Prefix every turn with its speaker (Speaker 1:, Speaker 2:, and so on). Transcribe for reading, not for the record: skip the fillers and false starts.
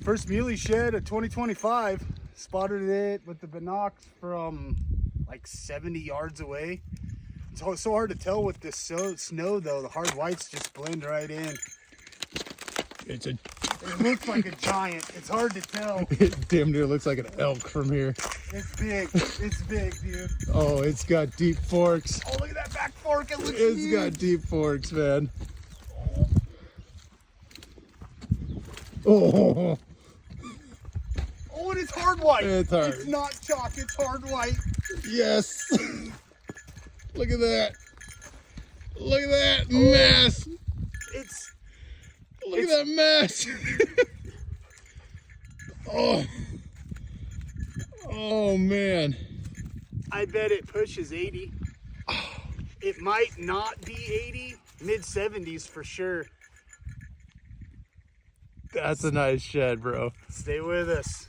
Speaker 1: First muley shed of 2025. Spotted it with the binocs from like 70 yards away. It's so hard to tell with this snow though. The hard whites just blend right in.
Speaker 2: It's a
Speaker 1: It looks like a giant. It's hard to tell.
Speaker 2: it damn near looks like an elk from here.
Speaker 1: It's big. It's big, dude.
Speaker 2: Oh, it's got deep forks.
Speaker 1: Oh, look at that back fork. It looks
Speaker 2: It's
Speaker 1: huge.
Speaker 2: got deep forks, man. Oh,
Speaker 1: Oh, and it's hard white.
Speaker 2: It's hard.
Speaker 1: It's not chalk. It's hard white.
Speaker 2: yes. Look at that. Look at that mess.
Speaker 1: It's
Speaker 2: Look at that mess. Oh. Oh, man.
Speaker 1: I bet it pushes 80. It might not be 80, mid 70s for sure.
Speaker 2: That's a nice shed, bro.
Speaker 1: Stay with us.